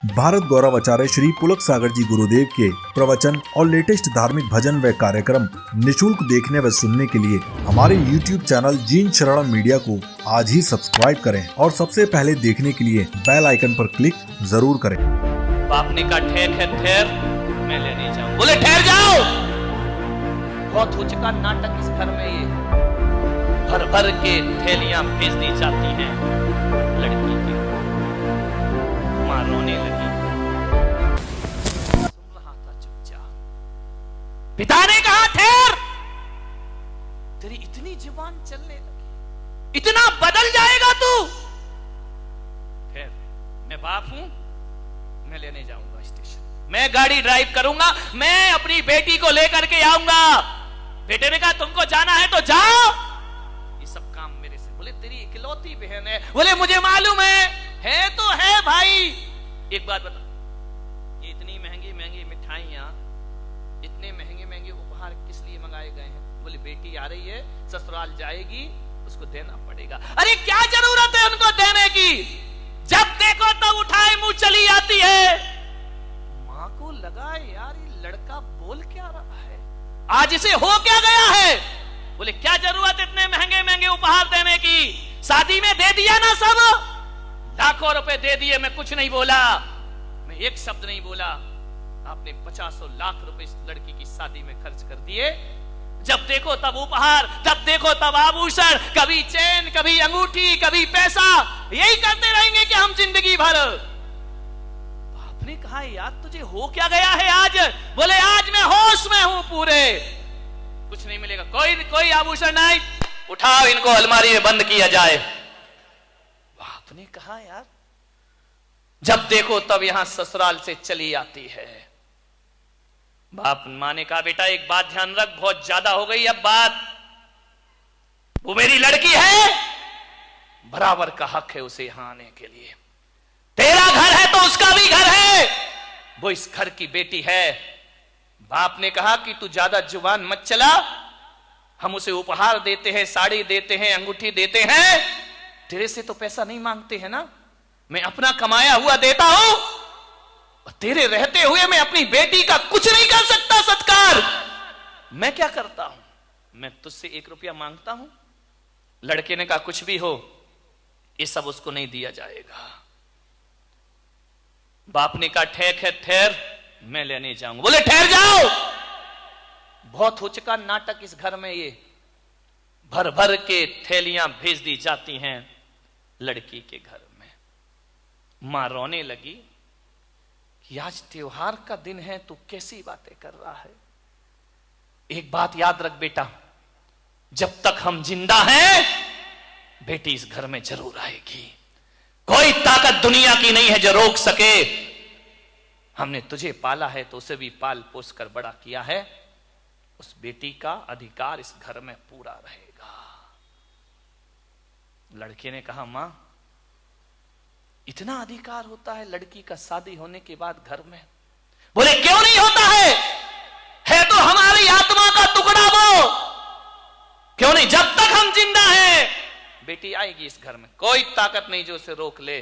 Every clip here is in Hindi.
भारत गौरव आचार्य श्री पुलक सागर जी गुरुदेव के प्रवचन और लेटेस्ट धार्मिक भजन व कार्यक्रम निशुल्क देखने व सुनने के लिए हमारे YouTube चैनल जीन शरणम मीडिया को आज ही सब्सक्राइब करें और सबसे पहले देखने के लिए बेल आइकन पर क्लिक जरूर करें। बाप ने कहा ठेक है ठहर, मैं ले नहीं जाऊं। बोले ठहर जाओ, बहुत हो चुका नाटक इस घर में। ये भर भर के थैलियां भेज दी जाती हैं लड़की की। मां रोने लगी, सुन रहा था चुपचाप। पिता ने कहा ठहर, तेरी इतनी जुबान चलने लगी, इतना बदल जाएगा तू। ठहर, मैं बाप हूं, मैं लेने जाऊंगा स्टेशन, मैं गाड़ी ड्राइव करूंगा, मैं अपनी बेटी को लेकर के आऊंगा। बेटे ने कहा तुमको जाना है तो जाओ, ये सब काम मेरे से। बोले तेरी इकलौती बहन है। बोले मुझे मालूम है तो है भाई। एक बात बता, ये इतनी महंगी महंगी मिठाइयां, इतने महंगे महंगे उपहार किस लिए मंगाए गए हैं? बोले बेटी आ रही है, ससुराल जाएगी, उसको देना पड़ेगा। अरे क्या जरूरत है उनको देने की? जब देखो तब तो उठाए मुंह चली आती है। मां को लगा यार ये लड़का बोल क्या रहा है, आज इसे हो क्या गया है। बोले क्या जरूरत इतने महंगे महंगे उपहार देने की, शादी में दे दिया ना सब, लाखों रुपए दे दिए, मैं कुछ नहीं बोला, मैं एक शब्द नहीं बोला। आपने 50 लाख रुपए इस लड़की की शादी में खर्च कर दिए। जब देखो तब उपहार, जब देखो तब आभूषण, कभी चेन, कभी अंगूठी, कभी पैसा, यही करते रहेंगे कि हम जिंदगी भर। बाप ने कहा यार तुझे हो क्या गया है आज? बोले आज मैं होश में हूं पूरे, कुछ नहीं मिलेगा, कोई आभूषण नहीं, उठाओ इनको अलमारी में बंद किया जाए। बाप ने कहा यार जब देखो तब यहां ससुराल से चली आती है। बाप मां ने कहा बेटा एक बात ध्यान रख, बहुत ज्यादा हो गई अब बात, वो मेरी लड़की है, बराबर का हक है उसे यहां आने के लिए। तेरा घर है तो उसका भी घर है, वो इस घर की बेटी है। बाप ने कहा कि तू ज्यादा जुबान मत चला, हम उसे उपहार देते हैं, साड़ी देते हैं, अंगूठी देते हैं, तेरे से तो पैसा नहीं मांगते हैं ना, मैं अपना कमाया हुआ देता हूं, और तेरे रहते हुए मैं अपनी बेटी का कुछ नहीं कर सकता सत्कार। मैं क्या करता हूं, मैं तुझसे 1 रुपया मांगता हूं। लड़के ने कहा कुछ भी हो ये सब उसको नहीं दिया जाएगा। बाप ने कहा ठेक है ठहर, मैं लेने जाऊंगा। बोले ठहर जाओ, बहुत हो चुका नाटक इस घर में। ये भर भर के थैलियां भेज दी जाती हैं लड़की के घर में। मां रोने लगी कि आज त्योहार का दिन है, तू कैसी बातें कर रहा है। एक बात याद रख बेटा, जब तक हम जिंदा हैं बेटी इस घर में जरूर आएगी। कोई ताकत दुनिया की नहीं है जो रोक सके। हमने तुझे पाला है तो उसे भी पाल पोस कर बड़ा किया है, उस बेटी का अधिकार इस घर में पूरा रहेगा। लड़के ने कहा मां इतना अधिकार होता है लड़की का शादी होने के बाद घर में? बोले क्यों नहीं होता है तो हमारी आत्मा का टुकड़ा वो, क्यों नहीं? जब तक हम जिंदा हैं बेटी आएगी इस घर में, कोई ताकत नहीं जो उसे रोक ले।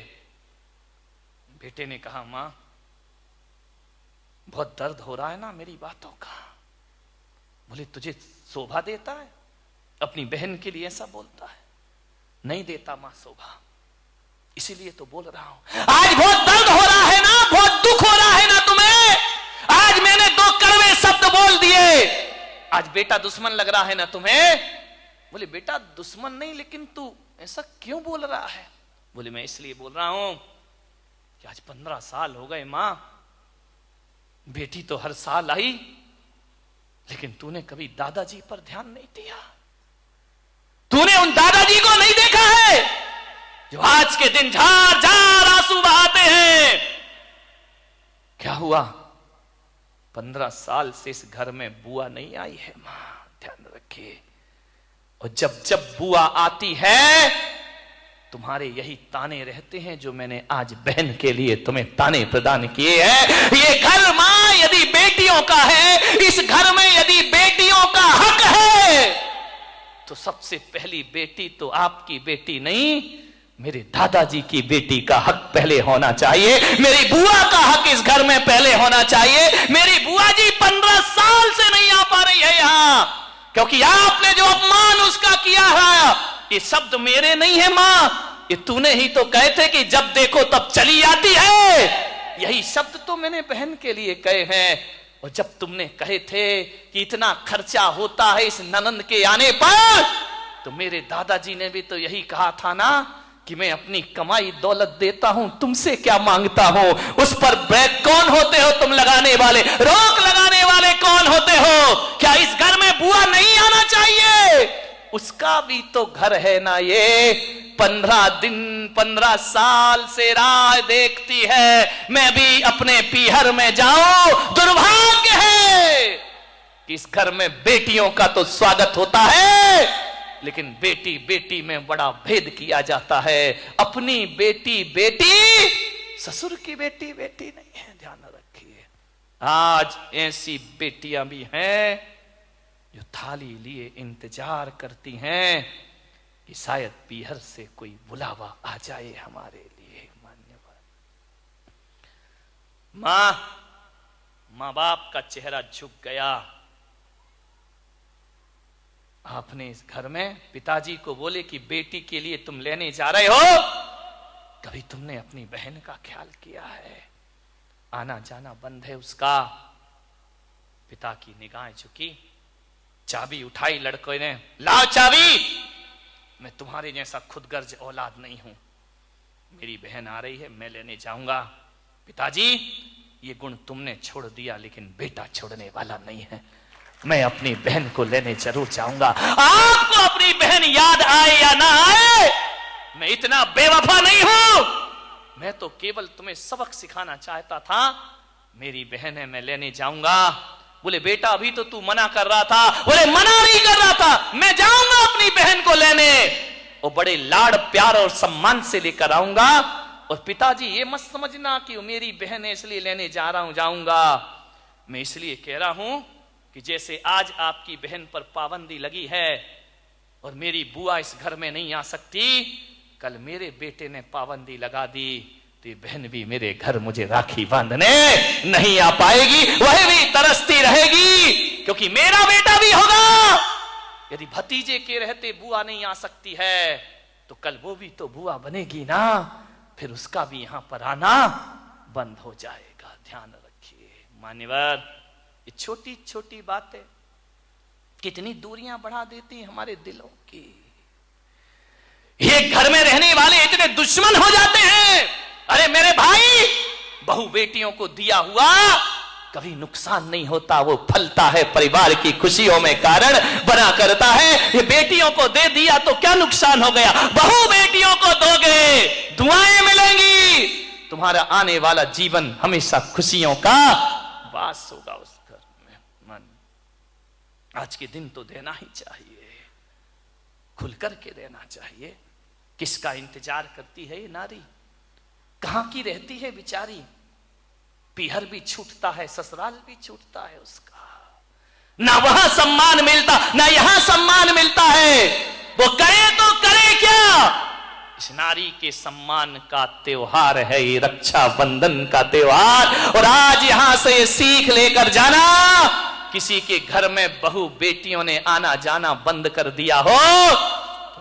बेटे ने कहा मां बहुत दर्द हो रहा है ना मेरी बातों का। बोले तुझे शोभा देता है, अपनी बहन के लिए ऐसा बोलता है? नहीं देता मां शोभा, इसीलिए तो बोल रहा हूं। आज बहुत दर्द हो रहा है ना, बहुत दुख हो रहा है ना तुम्हें, आज मैंने 2 कड़वे शब्द बोल दिए, आज बेटा दुश्मन लग रहा है ना तुम्हें। बोले बेटा दुश्मन नहीं, लेकिन तू ऐसा क्यों बोल रहा है? बोले मैं इसलिए बोल रहा हूं कि आज 15 साल हो गए मां, बेटी तो हर साल आई, लेकिन तूने कभी दादाजी पर ध्यान नहीं दिया। तूने उन दादाजी को नहीं देखा है जो आज के दिन झार झार आंसू बहाते हैं। क्या हुआ? 15 साल से इस घर में बुआ नहीं आई है मां, ध्यान रखिए। और जब जब बुआ आती है तुम्हारे यही ताने रहते हैं जो मैंने आज बहन के लिए तुम्हें ताने प्रदान किए हैं। ये घर मां यदि बेटियों का है, इस घर में यदि बेटियों का हक है, तो सबसे पहली बेटी तो आपकी बेटी नहीं, मेरे दादाजी की बेटी का हक पहले होना चाहिए, मेरी बुआ का हक इस घर में पहले होना चाहिए। मेरी बुआ जी 15 साल से नहीं आ पा रही है यहां, क्योंकि आपने जो अपमान उसका किया है, ये शब्द मेरे नहीं है मां, ये तूने ही तो कहे थे कि जब देखो तब चली आती है। यही शब्द तो मैंने बहन के लिए कहे हैं। और जब तुमने कहे थे कि इतना खर्चा होता है इस ननंद के आने पर, तो मेरे दादाजी ने भी तो यही कहा था ना कि मैं अपनी कमाई दौलत देता हूं, तुमसे क्या मांगता हूं। उस पर ब्रेक कौन होते हो तुम लगाने वाले, रोक लगाने वाले कौन होते हो? क्या इस घर में बुआ नहीं आना चाहिए? उसका भी तो घर है ना ये। 15 दिन 15 साल से राह देखती है मैं भी अपने पीहर में जाऊं। दुर्भाग्य है कि इस घर में बेटियों का तो स्वागत होता है, लेकिन बेटी बेटी में बड़ा भेद किया जाता है। अपनी बेटी बेटी, ससुर की बेटी बेटी नहीं है, ध्यान रखिए। आज ऐसी बेटियां भी हैं जो थाली लिए इंतजार करती हैं कि शायद पीहर से कोई बुलावा आ जाए हमारे लिए। मान्यवर मां बाप का चेहरा झुक गया। आपने इस घर में पिताजी को बोले कि बेटी के लिए तुम लेने जा रहे हो, कभी तुमने अपनी बहन का ख्याल किया है? आना जाना बंद है उसका। पिता की निगाहें झुकी, चाबी उठाई लड़के ने, लाओ चाबी। मैं तुम्हारे जैसा खुदगर्ज औलाद नहीं हूं, मेरी बहन आ रही है, मैं लेने जाऊंगा। पिताजी ये गुण तुमने छोड़ दिया, लेकिन बेटा छोड़ने वाला नहीं है। मैं अपनी बहन को लेने जरूर जाऊंगा। आपको अपनी बहन याद आए या ना आए, मैं इतना बेवफा नहीं हूं। मैं तो केवल तुम्हें सबक सिखाना चाहता था। मेरी बहन है, मैं लेने जाऊंगा। बोले बेटा अभी तो तू मना कर रहा था। बोले मना नहीं कर रहा था, मैं जाऊंगा अपनी बहन को लेने, और बड़े लाड़ प्यार और सम्मान से लेकर आऊंगा। और पिताजी ये मत समझना कि वो मेरी बहन है इसलिए लेने जा रहा हूं, जाऊंगा। मैं इसलिए कह रहा हूं कि जैसे आज आपकी बहन पर पाबंदी लगी है और मेरी बुआ इस घर में नहीं आ सकती, कल मेरे बेटे ने पाबंदी लगा दी तो ये बहन भी मेरे घर मुझे राखी बांधने नहीं आ पाएगी। वह भी तरसती रहेगी, क्योंकि मेरा बेटा भी होगा। यदि भतीजे के रहते बुआ नहीं आ सकती है, तो कल वो भी तो बुआ बनेगी ना, फिर उसका भी यहां पर आना बंद हो जाएगा। ध्यान रखिए मान्यवर, ये छोटी छोटी बातें कितनी दूरियां बढ़ा देती हैं हमारे दिलों की। ये घर में रहने वाले इतने दुश्मन हो जाते हैं। अरे मेरे भाई, बहु बेटियों को दिया हुआ कभी नुकसान नहीं होता, वो फलता है, परिवार की खुशियों में कारण बना करता है। ये बेटियों को दे दिया तो क्या नुकसान हो गया? बहु बेटियों को दोगे, दुआएं मिलेंगी, तुम्हारा आने वाला जीवन हमेशा खुशियों का वास होगा उस घर में। मन आज के दिन तो देना ही चाहिए, खुल करके देना चाहिए। किसका इंतजार करती है ये नारी? कहां की रहती है बेचारी? पीहर भी छूटता है, ससुराल भी छूटता है उसका, ना वहां सम्मान मिलता ना यहां सम्मान मिलता है। वो करे तो करे क्या? इस नारी के सम्मान का त्योहार है ये रक्षाबंधन का त्योहार। और आज यहां से ये सीख लेकर जाना, किसी के घर में बहु बेटियों ने आना जाना बंद कर दिया हो,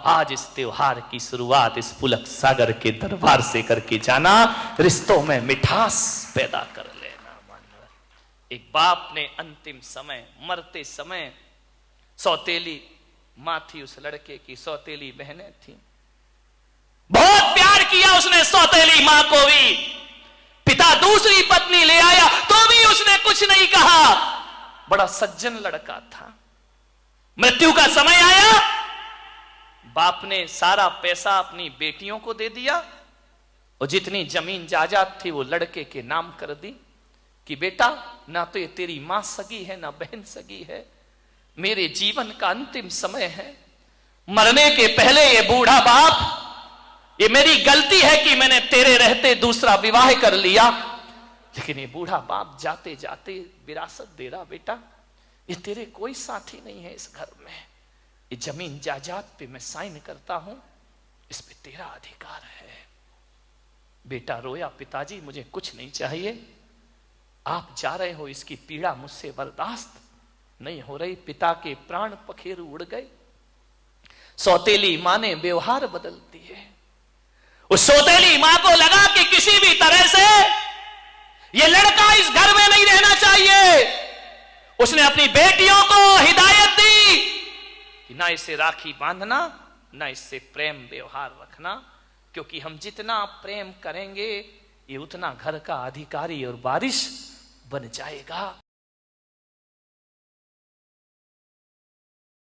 आज इस त्योहार की शुरुआत इस पुलक सागर के दरबार से करके जाना, रिश्तों में मिठास पैदा कर लेना। एक बाप ने अंतिम समय, मरते समय, सौतेली मां थी उस लड़के की, सौतेली बहनें थी, बहुत प्यार किया उसने सौतेली मां को भी। पिता दूसरी पत्नी ले आया तो भी उसने कुछ नहीं कहा। बड़ा सज्जन लड़का था। मृत्यु का समय आया, बाप ने सारा पैसा अपनी बेटियों को दे दिया और जितनी जमीन जायदाद थी वो लड़के के नाम कर दी कि बेटा ना तो ये तेरी मां सगी है ना बहन सगी है, मेरे जीवन का अंतिम समय है, मरने के पहले ये बूढ़ा बाप, ये मेरी गलती है कि मैंने तेरे रहते दूसरा विवाह कर लिया, लेकिन ये बूढ़ा बाप जाते जाते विरासत दे रहा, बेटा ये तेरे कोई साथी नहीं है इस घर में, ये जमीन जायदाद पे मैं साइन करता हूं, इस पे तेरा अधिकार है। बेटा रोया, पिताजी मुझे कुछ नहीं चाहिए, आप जा रहे हो, इसकी पीड़ा मुझसे बर्दाश्त नहीं हो रही। पिता के प्राण पखेरु उड़ गए। सौतेली मां ने व्यवहार बदल दिए। उस सौतेली मां को लगा कि किसी भी तरह से ये लड़का इस घर में नहीं रहना चाहिए। उसने अपनी बेटियों को हिदायत दी कि ना इसे राखी बांधना, ना इससे प्रेम व्यवहार रखना, क्योंकि हम जितना प्रेम करेंगे ये उतना घर का अधिकारी और वारिस बन जाएगा।